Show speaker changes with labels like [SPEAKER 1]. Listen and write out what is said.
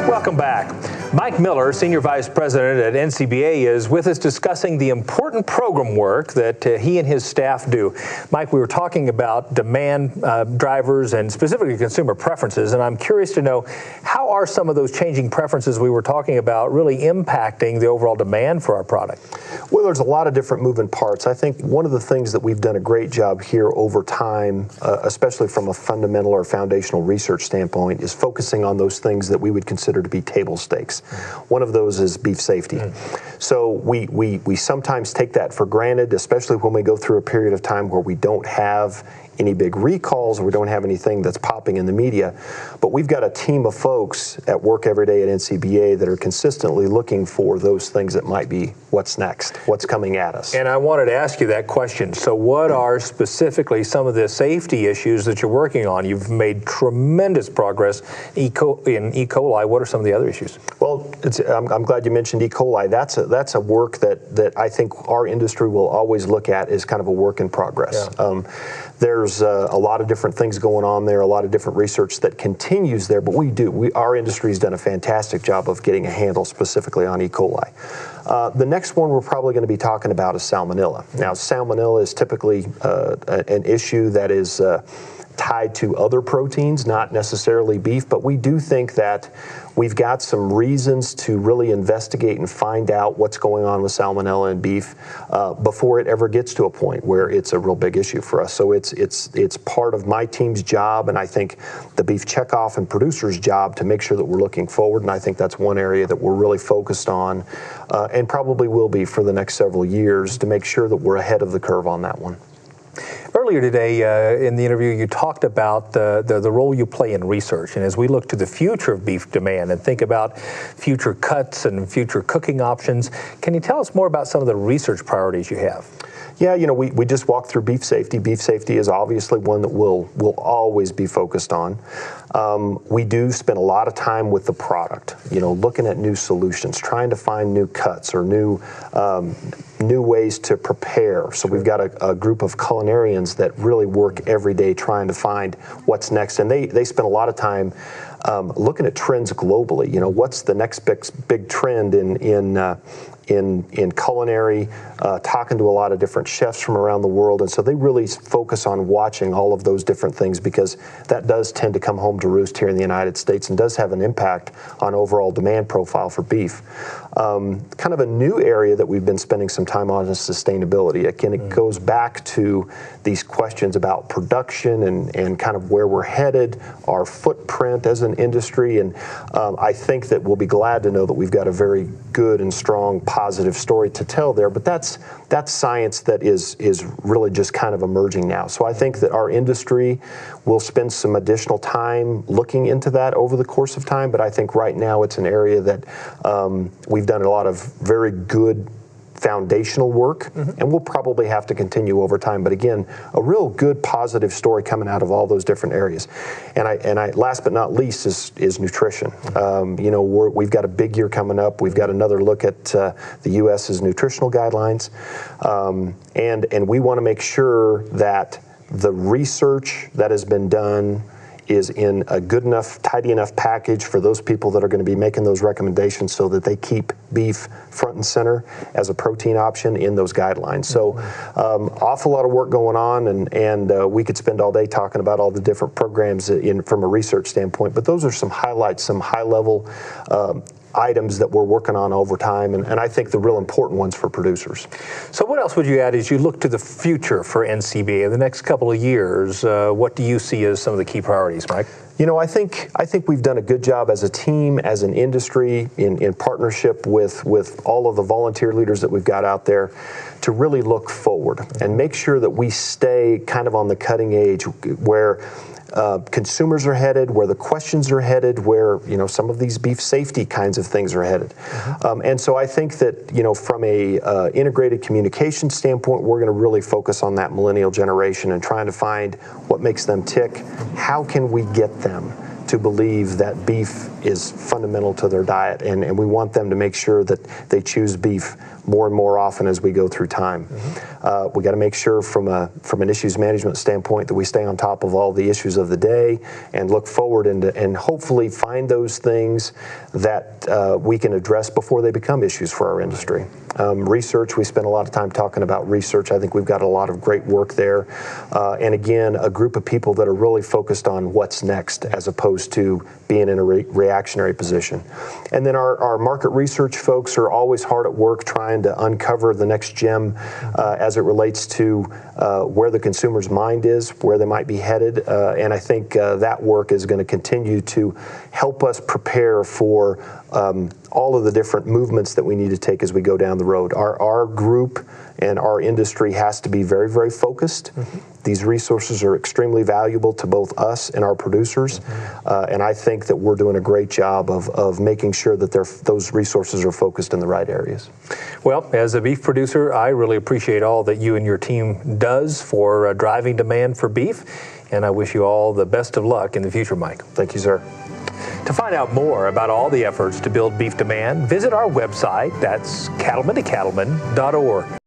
[SPEAKER 1] Welcome back. Mike Miller, Senior Vice President at NCBA, is with us discussing the important program work that he and his staff do. Mike, we were talking about demand drivers and specifically consumer preferences, and I'm curious to know, how are some of those changing preferences we were talking about really impacting the overall demand for our product?
[SPEAKER 2] Well, there's a lot of different moving parts. I think one of the things that we've done a great job here over time, especially from a fundamental or foundational research standpoint, is focusing on those things that we would consider to be table stakes. One of those is beef safety. So we sometimes take that for granted, especially when we go through a period of time where we don't have any big recalls or we don't have anything that's popping in the media. But we've got a team of folks at work every day at NCBA that are consistently looking for those things that might be what's next, what's coming at us.
[SPEAKER 1] And I wanted to ask you that question. So what are specifically some of the safety issues that you're working on? You've made tremendous progress in E. coli. What are some of the other issues?
[SPEAKER 2] Well, I'm glad you mentioned E. coli. That's a work that I think our industry will always look at as kind of a work in progress. Yeah. There's a lot of different things going on there, a lot of different research that continues there, but our industry's done a fantastic job of getting a handle specifically on E. coli. The next one we're probably going to be talking about is salmonella. Now, salmonella is typically an issue that is tied to other proteins, not necessarily beef, but we do think that we've got some reasons to really investigate and find out what's going on with salmonella in beef before it ever gets to a point where it's a real big issue for us. So it's part of my team's job, and I think the beef checkoff and producer's job to make sure that we're looking forward, and I think that's one area that we're really focused on and probably will be for the next several years to make sure that we're ahead of the curve on that one.
[SPEAKER 1] Earlier today in the interview, you talked about the role you play in research. And as we look to the future of beef demand and think about future cuts and future cooking options, can you tell us more about some of the research priorities you have?
[SPEAKER 2] Yeah, we just walked through beef safety. Beef safety is obviously one that we'll always be focused on. We do spend a lot of time with the product, looking at new solutions, trying to find new cuts or new ways to prepare. So we've got a group of culinarians that really work every day trying to find what's next. And they spend a lot of time looking at trends globally. What's the next big trend in culinary, talking to a lot of different chefs from around the world. And so they really focus on watching all of those different things because that does tend to come home to roost here in the United States and does have an impact on overall demand profile for beef. Kind of a new area that we've been spending some time on is sustainability. Again, it goes back to these questions about production and kind of where we're headed, our footprint as an industry. And I think that we'll be glad to know that we've got a very good and strong positive story to tell there, but that's science that is really just kind of emerging now. So I think that our industry will spend some additional time looking into that over the course of time, but I think right now it's an area that we've done a lot of very good foundational work, and we'll probably have to continue over time. But again, a real good positive story coming out of all those different areas. And I last but not least is nutrition. We've got a big year coming up. We've got another look at the U.S.'s nutritional guidelines, and we want to make sure that the research that has been done is in a good enough, tidy enough package for those people that are going to be making those recommendations so that they keep beef front and center as a protein option in those guidelines. So awful lot of work going on, and we could spend all day talking about all the different programs from a research standpoint, but those are some highlights, some high-level items that we're working on over time, and I think the real important ones for producers.
[SPEAKER 1] So what else would you add as you look to the future for NCBA in the next couple of years? What do you see as some of the key priorities, Mike?
[SPEAKER 2] I think we've done a good job as a team, as an industry, in partnership with all of the volunteer leaders that we've got out there to really look forward and make sure that we stay kind of on the cutting edge where consumers are headed, where the questions are headed, where some of these beef safety kinds of things are headed. And so I think that from a integrated communication standpoint, we're going to really focus on that millennial generation and trying to find what makes them tick. How can we get them to believe that beef is fundamental to their diet, and we want them to make sure that they choose beef more and more often as we go through time. We got to make sure from an issues management standpoint that we stay on top of all the issues of the day and look forward and hopefully find those things that we can address before they become issues for our industry. Research, we spend a lot of time talking about research. I think we've got a lot of great work there. And again, a group of people that are really focused on what's next as opposed to being in a reactionary position. And then our market research folks are always hard at work trying to uncover the next gem as it relates to where the consumer's mind is, where they might be headed. And I think that work is going to continue to help us prepare for all of the different movements that we need to take as we go down the road. Our group and our industry has to be very, very focused. These resources are extremely valuable to both us and our producers, and I think that we're doing a great job of making sure that those resources are focused in the right areas.
[SPEAKER 1] Well, as a beef producer, I really appreciate all that you and your team does for driving demand for beef, and I wish you all the best of luck in the future, Mike.
[SPEAKER 2] Thank you, sir.
[SPEAKER 1] To find out more about all the efforts to build beef demand, visit our website. That's cattlemantocattleman.org.